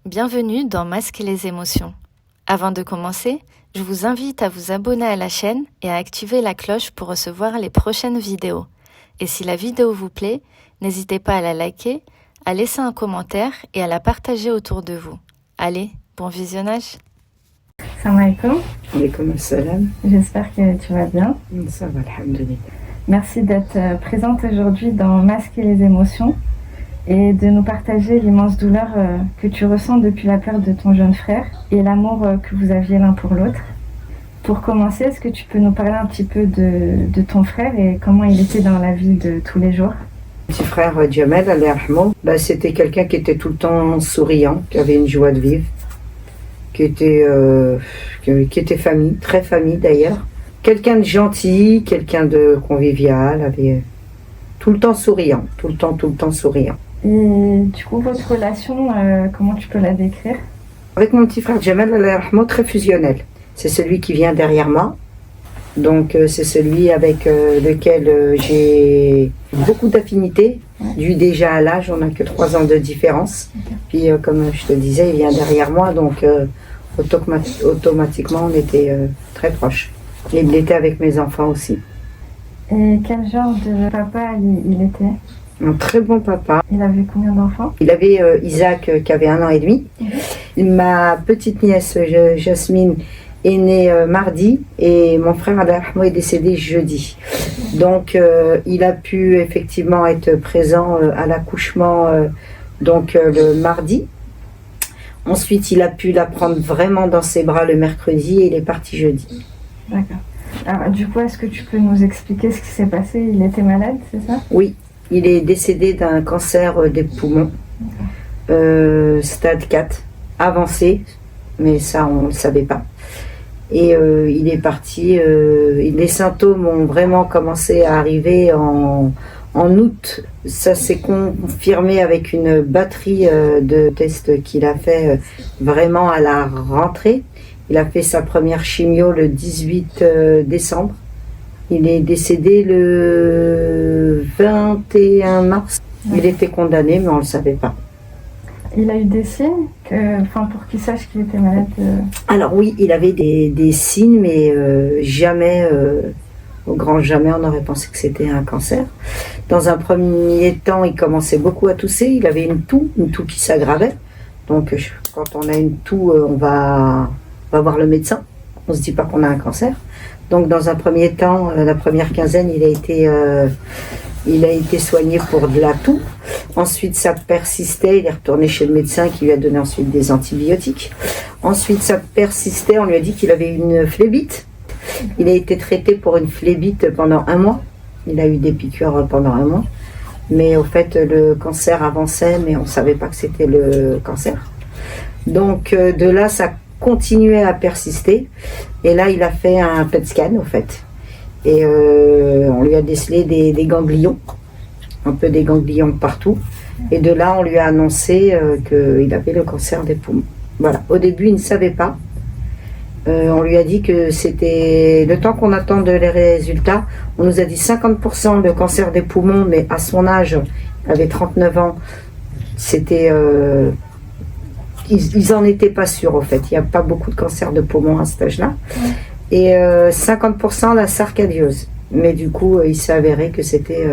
Bienvenue dans Masquer les émotions. Avant de commencer, je vous invite à vous abonner à la chaîne et à activer la cloche pour recevoir les prochaines vidéos. Et si la vidéo vous plaît, n'hésitez pas à la liker, à laisser un commentaire et à la partager autour de vous. Allez, bon visionnage. Salam alaikum. Alaikum assalam. J'espère que tu vas bien. Ça va, alhamdoulilah. Merci d'être présente aujourd'hui dans Masquer les émotions et de nous partager l'immense douleur que tu ressens depuis la perte de ton jeune frère et l'amour que vous aviez l'un pour l'autre. Pour commencer, est-ce que tu peux nous parler un petit peu de ton frère et comment il était dans la vie de tous les jours? Mon petit frère Djamel, c'était quelqu'un qui était tout le temps souriant, qui avait une joie de vivre, qui était famille, très famille d'ailleurs. Quelqu'un de gentil, quelqu'un de convivial, avait tout le temps souriant, tout le temps souriant. Et du coup, votre relation, comment tu peux la décrire? Avec mon petit frère Djamel, très fusionnel. C'est celui qui vient derrière moi. Donc c'est celui avec lequel j'ai beaucoup d'affinités, dû déjà à l'âge, on n'a que 3 ans de différence. Puis comme je te disais, il vient derrière moi, donc automatiquement on était très proches. Et il était avec mes enfants aussi. Et quel genre de papa il était? Un très bon papa. Il avait combien d'enfants? Il avait Isaac qui avait 1 an et demi. Ma petite nièce Jasmine est née mardi et mon frère Adalahmo est décédé jeudi. Donc il a pu effectivement être présent à l'accouchement le mardi. Ensuite il a pu la prendre vraiment dans ses bras le mercredi et il est parti jeudi. D'accord. Alors du coup, est-ce que tu peux nous expliquer ce qui s'est passé? Il était malade, c'est ça? Oui, il est décédé d'un cancer des poumons, stade 4, avancé, mais ça on ne le savait pas. Et il est parti, les symptômes ont vraiment commencé à arriver en août. Ça s'est confirmé avec une batterie de tests qu'il a fait vraiment à la rentrée. Il a fait sa première chimio le 18 décembre. Il est décédé le 21 mars. Il était condamné, mais on ne le savait pas. Il a eu des signes pour qu'il sache qu'il était malade? Alors oui, il avait des signes, mais jamais, au grand jamais, on aurait pensé que c'était un cancer. Dans un premier temps, il commençait beaucoup à tousser. Il avait une toux qui s'aggravait. Donc quand on a une toux, on va voir le médecin. On ne se dit pas qu'on a un cancer. Donc dans un premier temps, la première quinzaine, il a été soigné pour de la toux. Ensuite, ça persistait. Il est retourné chez le médecin qui lui a donné ensuite des antibiotiques. Ensuite, ça persistait. On lui a dit qu'il avait une phlébite. Il a été traité pour une phlébite pendant 1 mois. Il a eu des piqûres pendant 1 mois. Mais au fait, le cancer avançait, mais on ne savait pas que c'était le cancer. Donc de là, ça continuait à persister. Et là, il a fait un PET scan, au fait. Et on lui a décelé des ganglions, un peu des ganglions partout. Et de là, on lui a annoncé qu'il avait le cancer des poumons. Voilà. Au début, il ne savait pas. On lui a dit que c'était le temps qu'on attend les résultats. On nous a dit 50% de cancer des poumons, mais à son âge, il avait 39 ans, c'était... ils n'en étaient pas sûrs, au fait. Il n'y a pas beaucoup de cancer de poumons à cet âge-là. Et 50% la sarcoïdose. Mais du coup, il s'est avéré que c'était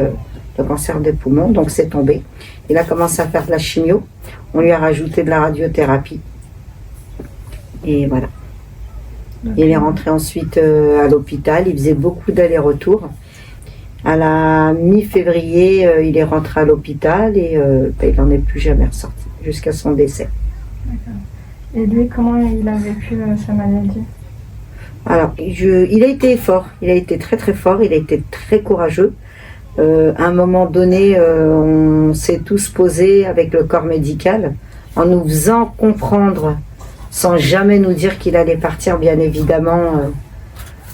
le cancer des poumons, donc c'est tombé. Il a commencé à faire de la chimio. On lui a rajouté de la radiothérapie. Et voilà. Il est rentré ensuite à l'hôpital. Il faisait beaucoup d'allers-retours. À la mi-février, il est rentré à l'hôpital et il n'en est plus jamais ressorti jusqu'à son décès. D'accord. Et lui, comment il a vécu sa maladie? Alors, il a été fort, il a été très très fort, il a été très courageux. À un moment donné, on s'est tous posés avec le corps médical en nous faisant comprendre, sans jamais nous dire qu'il allait partir, bien évidemment,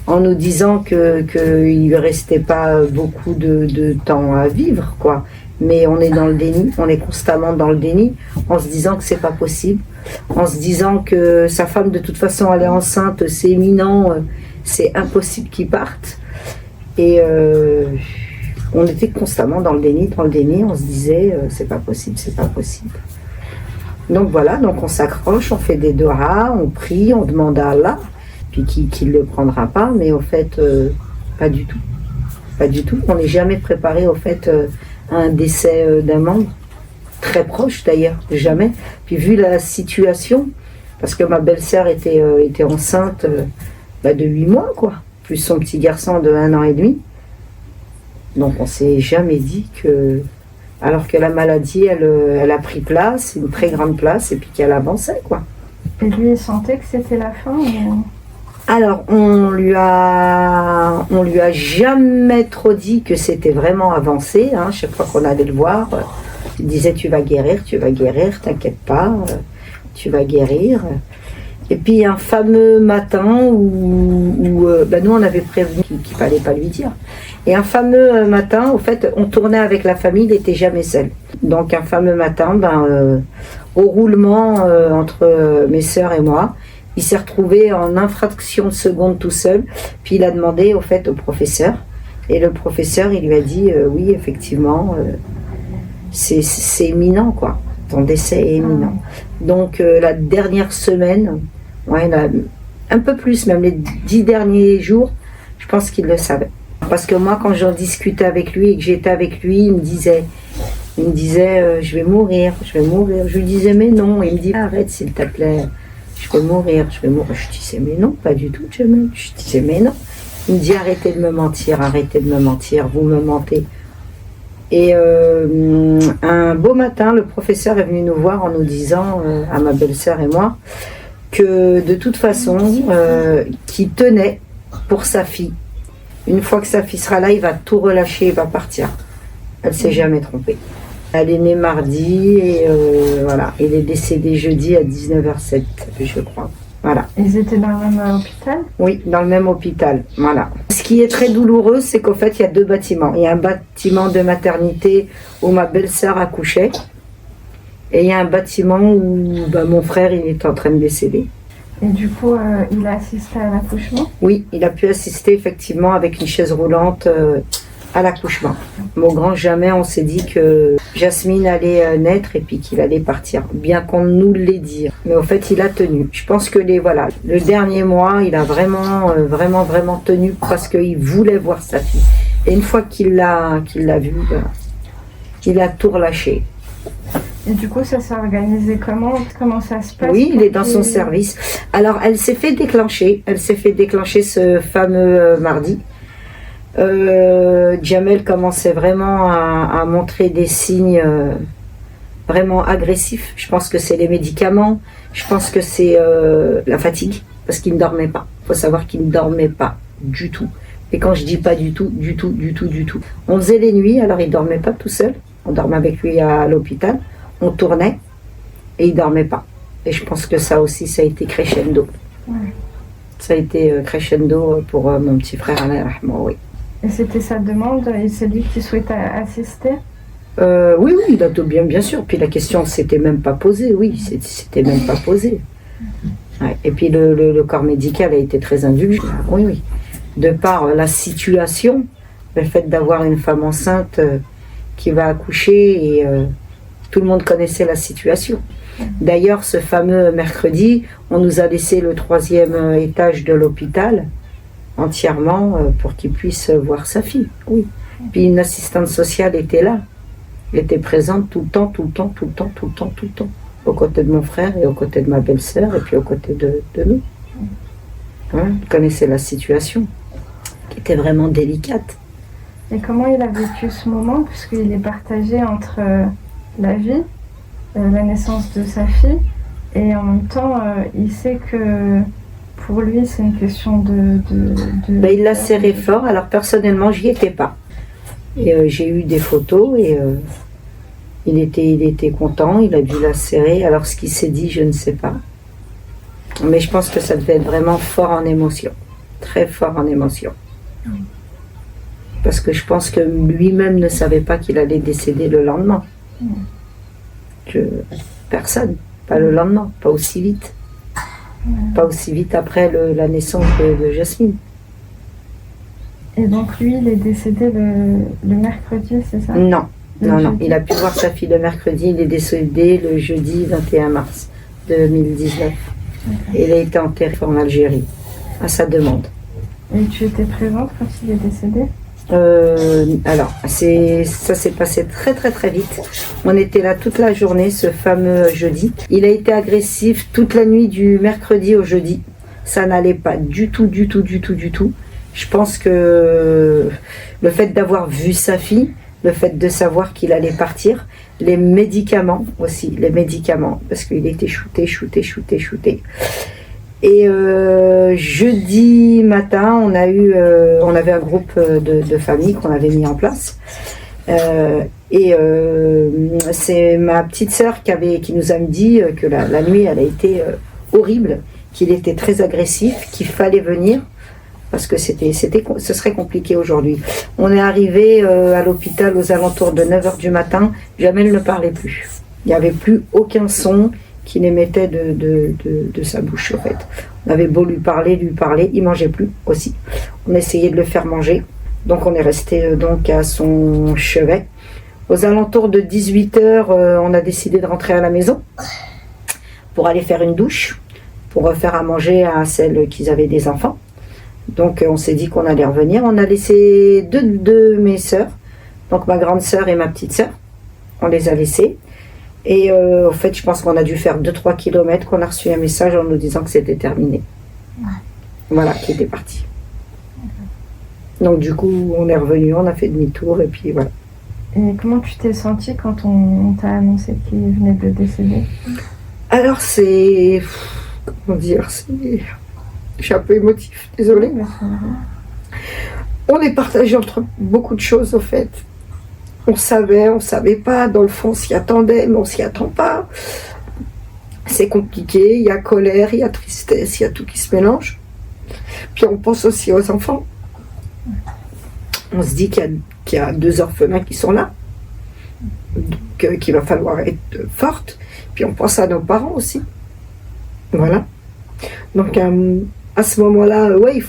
en nous disant qu'il ne lui restait pas beaucoup de temps à vivre, quoi. Mais on est dans le déni, on est constamment dans le déni, en se disant que c'est pas possible, en se disant que sa femme de toute façon elle est enceinte, c'est imminent, c'est impossible qu'il parte. Et on était constamment dans le déni, on se disait c'est pas possible, c'est pas possible. Donc voilà, donc on s'accroche, on fait des doigts, on prie, on demande à Allah, puis qu'il ne le prendra pas, mais au fait, pas du tout. Pas du tout. On n'est jamais préparé au fait à un décès d'un membre, très proche d'ailleurs, jamais. Puis vu la situation, parce que ma belle-sœur était enceinte de 8 mois, quoi, plus son petit garçon de 1 an et demi. Donc on s'est jamais dit que... Alors que la maladie, elle a pris place, une très grande place, et puis qu'elle avançait, quoi. Et lui, il sentait que c'était la fin ou... Alors, on lui a jamais trop dit que c'était vraiment avancé. Hein. Chaque fois qu'on allait le voir, il disait tu vas guérir, t'inquiète pas, tu vas guérir. Et puis un fameux matin où nous on avait prévenu qu'il fallait pas lui dire. Et un fameux matin, au fait, on tournait avec la famille, il n'était jamais seul. Donc un fameux matin, au roulement entre mes sœurs et moi, il s'est retrouvé en infraction de seconde tout seul, puis il a demandé au fait au professeur, et le professeur il lui a dit oui effectivement c'est imminent quoi, ton décès est imminent. Donc la dernière semaine, un peu plus même les 10 derniers jours, je pense qu'il le savait. Parce que moi quand j'en discutais avec lui et que j'étais avec lui, il me disait je vais mourir. Je lui disais mais non, il me dit arrête s'il te plaît. Je vais mourir. Je disais, mais non, pas du tout, Jamel. Je disais, mais non. Il me dit, arrêtez de me mentir, vous me mentez. Et un beau matin, le professeur est venu nous voir en nous disant, à ma belle-sœur et moi, que de toute façon, qu'il tenait pour sa fille. Une fois que sa fille sera là, il va tout relâcher, il va partir. Elle ne s'est jamais trompée. Elle est née mardi et voilà, il est décédé jeudi à 19h07, je crois. Voilà. Ils étaient dans le même hôpital? Oui, dans le même hôpital, voilà. Ce qui est très douloureux, c'est qu'au fait, il y a 2 bâtiments. Il y a un bâtiment de maternité où ma belle-sœur accouchait et il y a un bâtiment où mon frère il est en train de décéder. Et du coup, il a assisté à l'accouchement? Oui, il a pu assister effectivement avec une chaise roulante à l'accouchement. Mais au grand jamais, on s'est dit que Jasmine allait naître et puis qu'il allait partir, bien qu'on nous l'ait dit. Mais au fait, il a tenu. Je pense que le dernier mois, il a vraiment tenu parce qu'il voulait voir sa fille. Et une fois qu'il l'a vue, il a tout relâché. Et du coup, ça s'est organisé comment? Comment ça se passe? Oui, il est dans son service. Alors, elle s'est fait déclencher ce fameux mardi. Jamel commençait vraiment à montrer des signes vraiment agressifs. Je pense que c'est les médicaments, je pense que c'est la fatigue, parce qu'il ne dormait pas. Il faut savoir qu'il ne dormait pas du tout. Et quand je dis pas du tout. On faisait les nuits, alors il ne dormait pas tout seul. On dormait avec lui à l'hôpital, on tournait et il ne dormait pas. Et je pense que ça aussi, ça a été crescendo. Ouais. Ça a été crescendo pour mon petit frère Alain Rahman, oui. Et c'était sa demande, et c'est lui qui souhaitait assister? Oui, il a tout bien sûr. Puis la question s'était même pas posée, c'était même pas posé. Ouais. Et puis le corps médical a été très indulgent, oui. De par la situation, le fait d'avoir une femme enceinte qui va accoucher, et tout le monde connaissait la situation. D'ailleurs, ce fameux mercredi, on nous a laissé le 3e étage de l'hôpital, entièrement pour qu'il puisse voir sa fille. Oui. Puis une assistante sociale était là. Elle était présente tout le temps, aux côtés de mon frère et aux côtés de ma belle-sœur et puis aux côtés de nous. Hein, elle connaissait la situation, qui était vraiment délicate. Et comment il a vécu ce moment, puisqu'il est partagé entre la vie, la naissance de sa fille, et en même temps, il sait que pour lui, c'est une question de... il l'a serré fort. Alors personnellement, j'y étais pas. Et j'ai eu des photos et il était content. Il a dû la serrer. Alors ce qu'il s'est dit, je ne sais pas. Mais je pense que ça devait être vraiment fort en émotion, très fort en émotion. Parce que je pense que lui-même ne savait pas qu'il allait décéder le lendemain. Personne, pas le lendemain, pas aussi vite. Pas aussi vite après la naissance de Jasmine. Et donc lui, il est décédé le mercredi, c'est ça? Non, Non, non, il a pu voir sa fille le mercredi, il est décédé le jeudi 21 mars 2019. Et il a été enterré en Algérie, à sa demande. Et tu étais présente quand il est décédé? Alors, ça s'est passé très très très vite. On était là toute la journée, ce fameux jeudi. Il a été agressif toute la nuit du mercredi au jeudi. Ça n'allait pas du tout, du tout, du tout, du tout. Je pense que le fait d'avoir vu sa fille, le fait de savoir qu'il allait partir, les médicaments aussi, les médicaments, parce qu'il était shooté. Et jeudi matin, on avait un groupe de famille qu'on avait mis en place. C'est ma petite sœur qui nous a dit que la nuit, elle a été horrible, qu'il était très agressif, qu'il fallait venir, parce que ce serait compliqué aujourd'hui. On est arrivé à l'hôpital aux alentours de 9h du matin, Jamel ne parlait plus. Il n'y avait plus aucun son qu'il émettait de sa bouche, en fait. On avait beau lui parler, il mangeait plus aussi. On essayait de le faire manger, donc on est resté donc à son chevet. Aux alentours de 18h, on a décidé de rentrer à la maison pour aller faire une douche, pour faire à manger à celles qui avaient des enfants. Donc on s'est dit qu'on allait revenir. On a laissé deux de mes sœurs, donc ma grande sœur et ma petite sœur. On les a laissées. Et au fait, je pense qu'on a dû faire 2-3 kilomètres, qu'on a reçu un message en nous disant que c'était terminé. Ouais. Voilà, qui était parti. Donc du coup, on est revenu, on a fait demi-tour et puis voilà. Et comment tu t'es sentie quand on t'a annoncé qu'il venait de décéder? Alors c'est... Comment dire, je suis un peu émotif, désolée. On est partagé entre beaucoup de choses, au fait. On savait pas, dans le fond, on s'y attendait, mais on s'y attend pas. C'est compliqué, il y a colère, il y a tristesse, il y a tout qui se mélange. Puis on pense aussi aux enfants. On se dit qu'il y a 2 orphelins qui sont là, donc qu'il va falloir être forte. Puis on pense à nos parents aussi. Voilà. Donc à ce moment-là, ouais,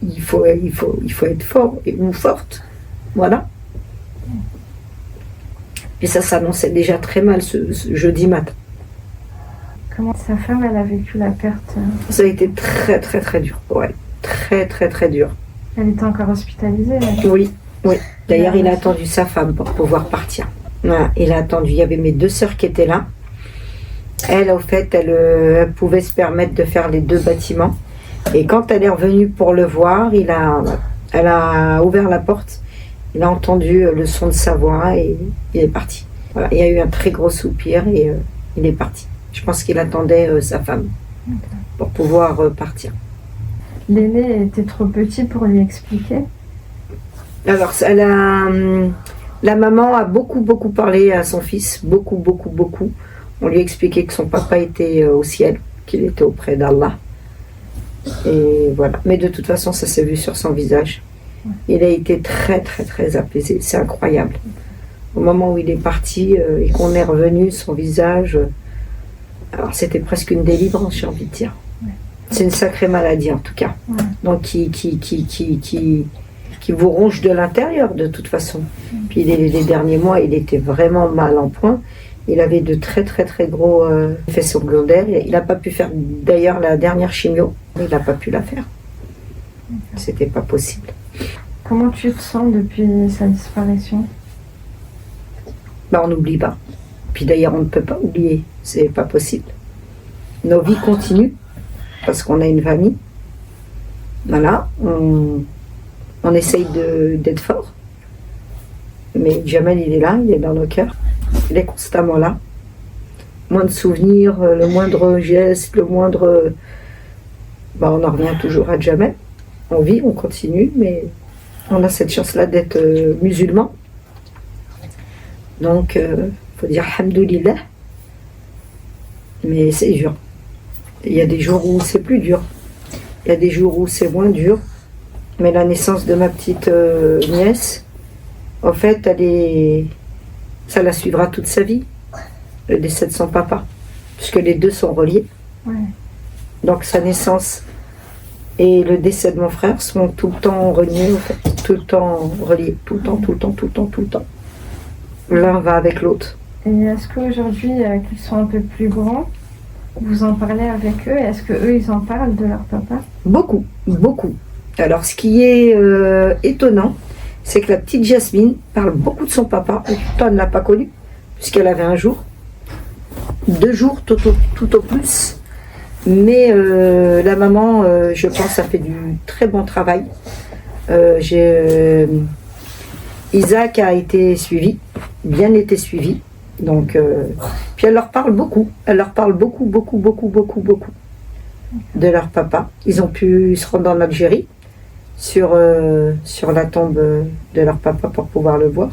il faut être fort ou forte. Voilà. Et ça s'annonçait déjà très mal ce jeudi matin. Comment sa femme, elle a vécu la perte? Ça a été très très très dur pour elle. Très très très dur. Elle était encore hospitalisée? Oui. D'ailleurs, il a attendu sa femme pour pouvoir partir. Voilà, il a attendu. Il y avait mes 2 sœurs qui étaient là. Elle, au fait, elle pouvait se permettre de faire les 2 bâtiments. Et quand elle est revenue pour le voir, elle a ouvert la porte. Il a entendu le son de sa voix et il est parti. Voilà, il y a eu un très gros soupir et il est parti. Je pense qu'il attendait sa femme pour pouvoir partir. L'aîné était trop petit pour lui expliquer? Alors, la maman a beaucoup parlé à son fils, beaucoup. On lui a expliqué que son papa était au ciel, qu'il était auprès d'Allah. Et voilà. Mais de toute façon, ça s'est vu sur son visage. Il a été très apaisé, c'est incroyable. Au moment où il est parti et qu'on est revenu, son visage, alors c'était presque une délivrance, j'ai envie de dire. C'est une sacrée maladie en tout cas. Donc qui vous ronge de l'intérieur de toute façon. Puis les derniers mois, il était vraiment mal en point. Il avait de très gros effets secondaires. Il n'a pas pu faire d'ailleurs la dernière chimio. Il n'a pas pu la faire. C'était pas possible. Comment tu te sens depuis sa disparition? On n'oublie pas. Puis d'ailleurs, on ne peut pas oublier. C'est pas possible. Nos vies continuent parce qu'on a une famille. Voilà. On essaye d'être fort. Mais Jamel, il est là, il est dans nos cœurs. Il est constamment là. Moins de souvenirs, le moindre geste, le moindre... on en revient toujours à Jamel. On vit, on continue, mais on a cette chance-là d'être musulman. Donc, faut dire alhamdoulilah. Mais c'est dur. Il y a des jours où c'est plus dur. Il y a des jours où c'est moins dur. Mais la naissance de ma petite nièce, en fait, ça la suivra toute sa vie. Le décès de son papa. Puisque les 2 sont reliés. Ouais. Donc sa naissance et le décès de mon frère sont tout le temps reliés, en fait. Tout le temps reliés. Tout le temps. L'un va avec l'autre. Et est-ce qu'aujourd'hui, qu'ils sont un peu plus grands, vous en parlez avec eux? Est-ce qu'eux, ils en parlent de leur papa? Beaucoup, beaucoup. Alors, ce qui est étonnant, c'est que la petite Jasmine parle beaucoup de son papa. Et pourtant, elle ne l'a pas connu, puisqu'elle avait 1 jour, 2 jours tout au plus. Mais la maman, je pense, a fait du très bon travail. Isaac a été suivi, bien été suivi. Donc, puis elle leur parle beaucoup. Elle leur parle beaucoup de leur papa. Ils ont pu se rendre en Algérie sur la tombe de leur papa pour pouvoir le voir.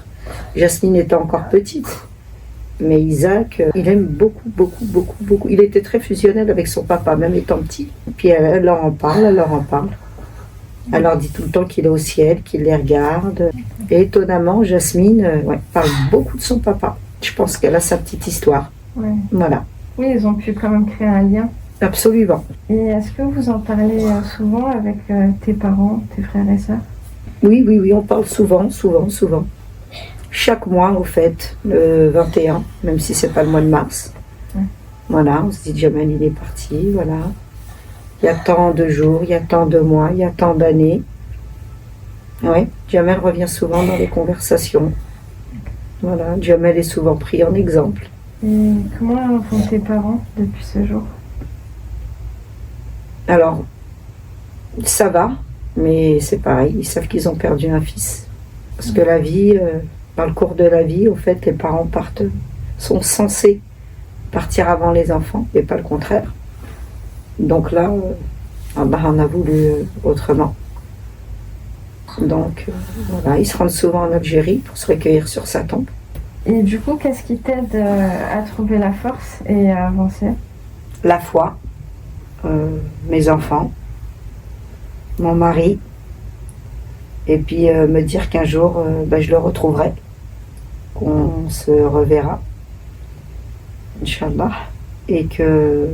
Jasmine était encore petite, mais Isaac, il aime beaucoup. Il était très fusionnel avec son papa, même étant petit. Puis elle leur en parle. Elle leur dit tout le temps qu'il est au ciel, qu'il les regarde. Et étonnamment, Jasmine parle beaucoup de son papa. Je pense qu'elle a sa petite histoire. Ouais. Voilà. Oui, ils ont pu quand même créer un lien. Absolument. Et est-ce que vous en parlez souvent avec tes parents, tes frères et sœurs? Oui, on parle souvent. Chaque mois, au fait, le 21, même si c'est pas le mois de mars. Ouais. Voilà, on se dit Jamel, il est parti, voilà. Il y a tant de jours, il y a tant de mois, il y a tant d'années. Oui, Jamel revient souvent dans les conversations. Voilà, Jamel est souvent pris en exemple. Et comment vont tes parents depuis ce jour? Alors, ça va, mais c'est pareil, ils savent qu'ils ont perdu un fils. Parce que la vie, dans le cours de la vie, au fait, les parents sont censés partir avant les enfants, et pas le contraire. Donc là, Allah en a voulu autrement. Donc voilà, ils se rendent souvent en Algérie pour se recueillir sur sa tombe. Et du coup, qu'est-ce qui t'aide à trouver la force et à avancer? La foi, mes enfants, mon mari, et puis me dire qu'un jour, je le retrouverai, qu'on se reverra, Inch'Allah, et que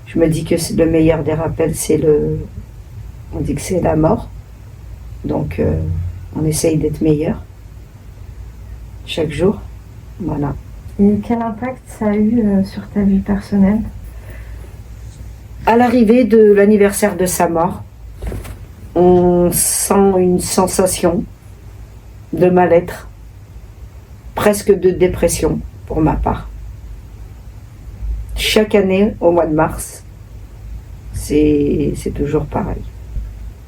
je me dis que le meilleur des rappels, on dit que c'est la mort. Donc, on essaye d'être meilleur chaque jour. Voilà. Et quel impact ça a eu sur ta vie personnelle? À l'arrivée de l'anniversaire de sa mort, on sent une sensation de mal-être, presque de dépression pour ma part. Chaque année, au mois de mars, c'est toujours pareil.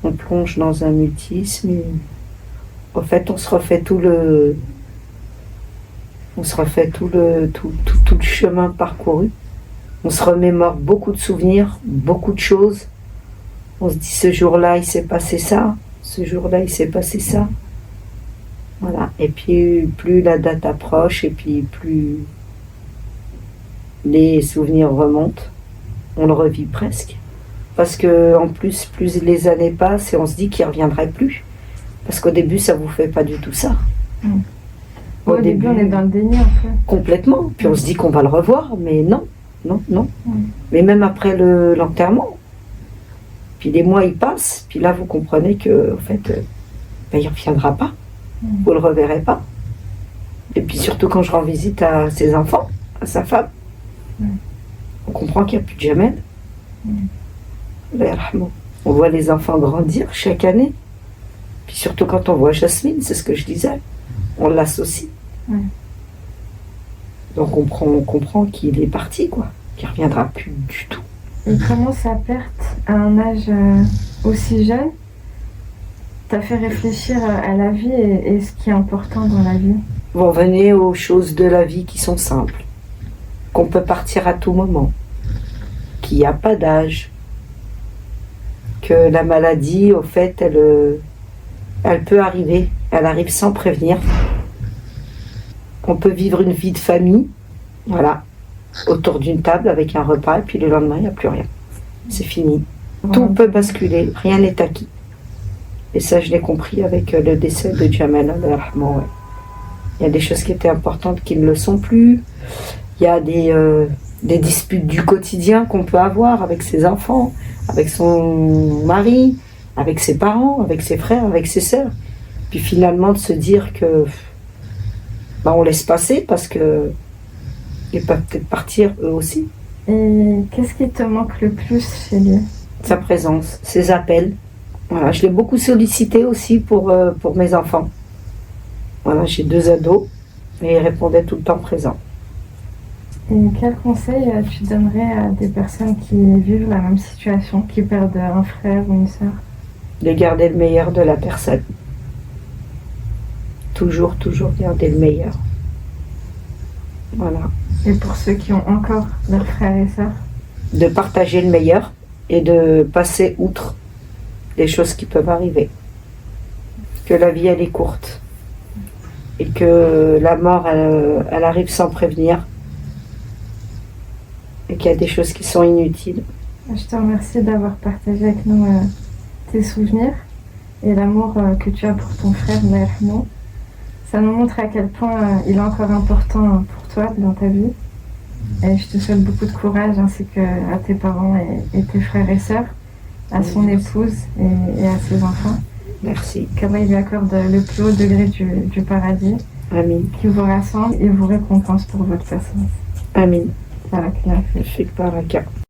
On plonge dans un mutisme et en fait on se refait tout le chemin parcouru. On se remémore beaucoup de souvenirs, beaucoup de choses. On se dit ce jour-là il s'est passé ça, ce jour-là il s'est passé ça. Voilà. Et puis plus la date approche et puis plus les souvenirs remontent, on le revit presque. Parce que en plus les années passent et on se dit qu'il ne reviendrait plus. Parce qu'au début, ça ne vous fait pas du tout ça. Au début, on est dans le déni un peu. Complètement. Puis on se dit qu'on va le revoir, mais non. Mais même après l'enterrement. Puis les mois, ils passent. Puis là, vous comprenez que, en fait, il ne reviendra pas. Vous ne le reverrez pas. Et puis surtout quand je rends visite à ses enfants, à sa femme, on comprend qu'il n'y a plus de Jamel. On voit les enfants grandir chaque année. Puis surtout quand on voit Jasmine, c'est ce que je disais, on l'associe. Donc on comprend qu'il est parti, quoi, qu'il ne reviendra plus du tout. Et comment sa perte à un âge aussi jeune t'a fait réfléchir à la vie et ce qui est important dans la vie? Bon, venez aux choses de la vie qui sont simples, qu'on peut partir à tout moment, qu'il n'y a pas d'âge, que la maladie, au fait, elle peut arriver, elle arrive sans prévenir. On peut vivre une vie de famille, voilà, autour d'une table avec un repas, et puis le lendemain, il n'y a plus rien. C'est fini. Tout peut basculer, rien n'est acquis. Et ça, je l'ai compris avec le décès de Jamel. Il y a des choses qui étaient importantes qui ne le sont plus. Il y a des disputes du quotidien qu'on peut avoir avec ses enfants, avec son mari, avec ses parents, avec ses frères, avec ses sœurs. Puis finalement de se dire que on laisse passer parce que ils peuvent peut-être partir eux aussi. Et qu'est-ce qui te manque le plus chez lui? Sa présence, ses appels. Voilà, je l'ai beaucoup sollicité aussi pour mes enfants. Voilà, j'ai 2 ados et ils répondaient tout le temps présent. Et quel conseil tu donnerais à des personnes qui vivent la même situation, qui perdent un frère ou une sœur? De garder le meilleur de la personne. Toujours, toujours garder le meilleur. Voilà. Et pour ceux qui ont encore leurs frères et sœurs? De partager le meilleur et de passer outre les choses qui peuvent arriver. Que la vie, elle est courte. Et que la mort, elle arrive sans prévenir. Et qu'il y a des choses qui sont inutiles. Je te remercie d'avoir partagé avec nous tes souvenirs et l'amour que tu as pour ton frère, Merno. Ça nous montre à quel point il est encore important pour toi dans ta vie. Et je te souhaite beaucoup de courage ainsi qu'à tes parents et tes frères et sœurs, à son épouse et à ses enfants. Merci. Qu'Allah lui accorde le plus haut degré du paradis. Amin. Qui vous rassemble et vous récompense pour votre patience. Amin. Baraka. Fik baraka.